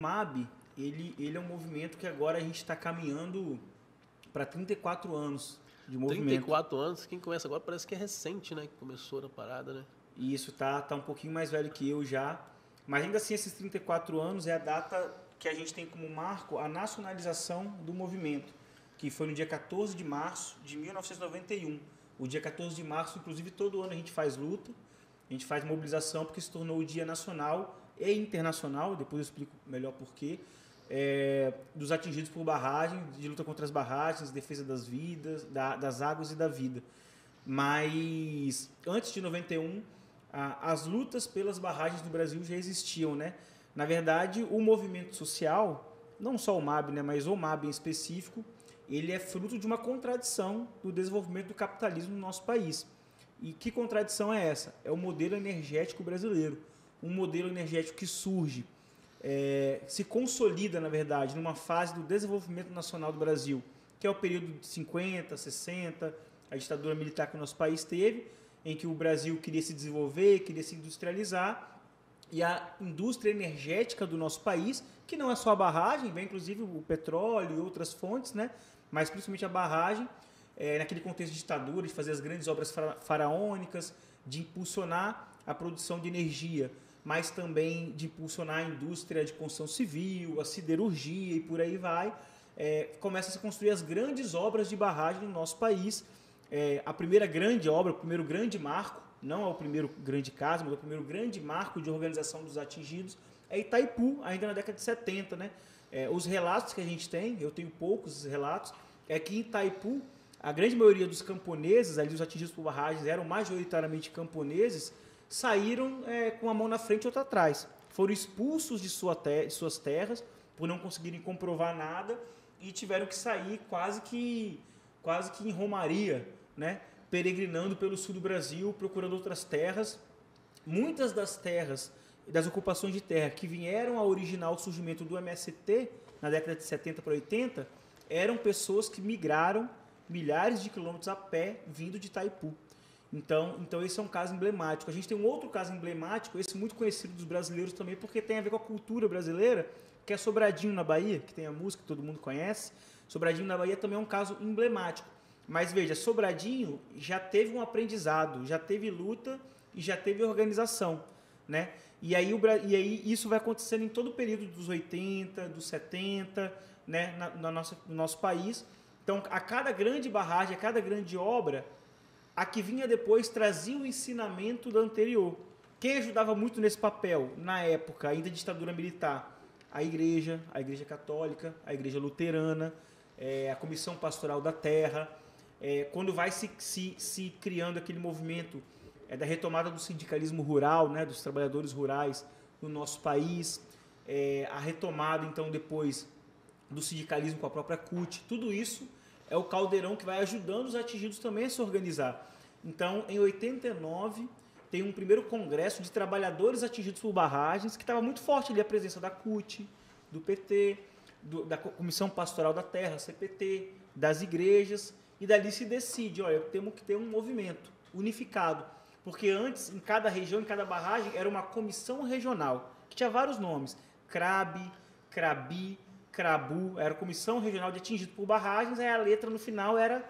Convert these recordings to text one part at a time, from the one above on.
MAB, ele é um movimento que agora a gente está caminhando para 34 anos de movimento. 34 anos, quem começa agora parece que é recente, né? Que começou na parada, né? E isso tá um pouquinho mais velho que eu já. Mas ainda assim, esses 34 anos é a data que a gente tem como marco a nacionalização do movimento, que foi no dia 14 de março de 1991. O dia 14 de março, inclusive, todo ano a gente faz luta, a gente faz mobilização, porque se tornou o dia nacional e internacional, depois eu explico melhor porquê, dos atingidos por barragem, de luta contra as barragens, defesa das vidas, das águas e da vida. Mas antes de 91, as lutas pelas barragens no Brasil já existiam, né? Na verdade, o movimento social, não só o MAB, né, mas o MAB em específico, ele é fruto de uma contradição do desenvolvimento do capitalismo no nosso país. E que contradição é essa? É o modelo energético brasileiro. Um modelo energético que surge, se consolida, na verdade, numa fase do desenvolvimento nacional do Brasil, que é o período de 50, 60, a ditadura militar que o nosso país teve, em que o Brasil queria se desenvolver, queria se industrializar, e a indústria energética do nosso país, que não é só a barragem, vem inclusive o petróleo e outras fontes, né? Mas principalmente a barragem, naquele contexto de ditadura, de fazer as grandes obras faraônicas, de impulsionar a produção de energia, mas também de impulsionar a indústria de construção civil, a siderurgia e por aí vai. Começa a se construir as grandes obras de barragem no nosso país. A primeira grande obra, o primeiro grande marco, não é o primeiro grande caso, mas é o primeiro grande marco de organização dos atingidos, é Itaipu, ainda na década de 70, né? Os relatos que a gente tem, eu tenho poucos relatos, é que em Itaipu, a grande maioria dos camponeses, ali os atingidos por barragens eram majoritariamente camponeses, saíram com a mão na frente e outra atrás. Foram expulsos de suas terras por não conseguirem comprovar nada e tiveram que sair quase que em romaria, né? Peregrinando pelo sul do Brasil, procurando outras terras. Muitas das terras, das ocupações de terra que vieram a originar o surgimento do MST, na década de 70 para 80, eram pessoas que migraram milhares de quilômetros a pé vindo de Itaipu. Então esse é um caso emblemático. A gente tem um outro caso emblemático, esse muito conhecido dos brasileiros também, porque tem a ver com a cultura brasileira, que é Sobradinho, na Bahia, que tem a música que todo mundo conhece. Sobradinho, na Bahia, também é um caso emblemático. Mas veja, Sobradinho já teve um aprendizado, já teve luta e já teve organização, né? E aí isso vai acontecendo em todo o período dos 80, dos 70, né? No nosso país. Então, a cada grande barragem, a cada grande obra, a que vinha depois trazia o ensinamento da anterior. Quem ajudava muito nesse papel, na época ainda de ditadura militar? A Igreja Católica, a Igreja Luterana, a Comissão Pastoral da Terra. Quando vai se criando aquele movimento da retomada do sindicalismo rural, né, dos trabalhadores rurais no nosso país, a retomada, então, depois do sindicalismo com a própria CUT, tudo isso é o caldeirão que vai ajudando os atingidos também a se organizar. Então, em 89, tem um primeiro congresso de trabalhadores atingidos por barragens, que estava muito forte ali a presença da CUT, do PT, da Comissão Pastoral da Terra, CPT, das igrejas, e dali se decide, olha, temos que ter um movimento unificado, porque antes, em cada região, em cada barragem, era uma comissão regional, que tinha vários nomes, CRAB, CRABI, CRABU, era a Comissão Regional de Atingido por Barragens, aí a letra no final era,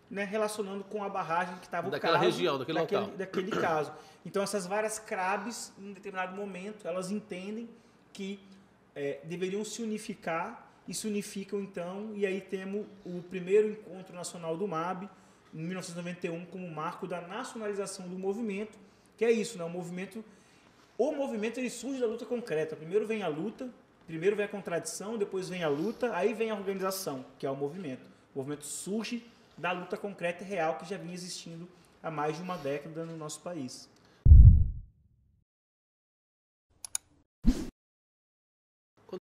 né, relacionando com a barragem que estava daquela região, daquele local. Daquele caso. Então, essas várias CRABs, em determinado momento, elas entendem que deveriam se unificar e se unificam, então, e aí temos o primeiro encontro nacional do MAB, em 1991, como marco da nacionalização do movimento, que é isso, né? O movimento ele surge da luta concreta. Primeiro vem a luta, primeiro vem a contradição, depois vem a luta, aí vem a organização, que é o movimento. O movimento surge da luta concreta e real que já vinha existindo há mais de uma década no nosso país.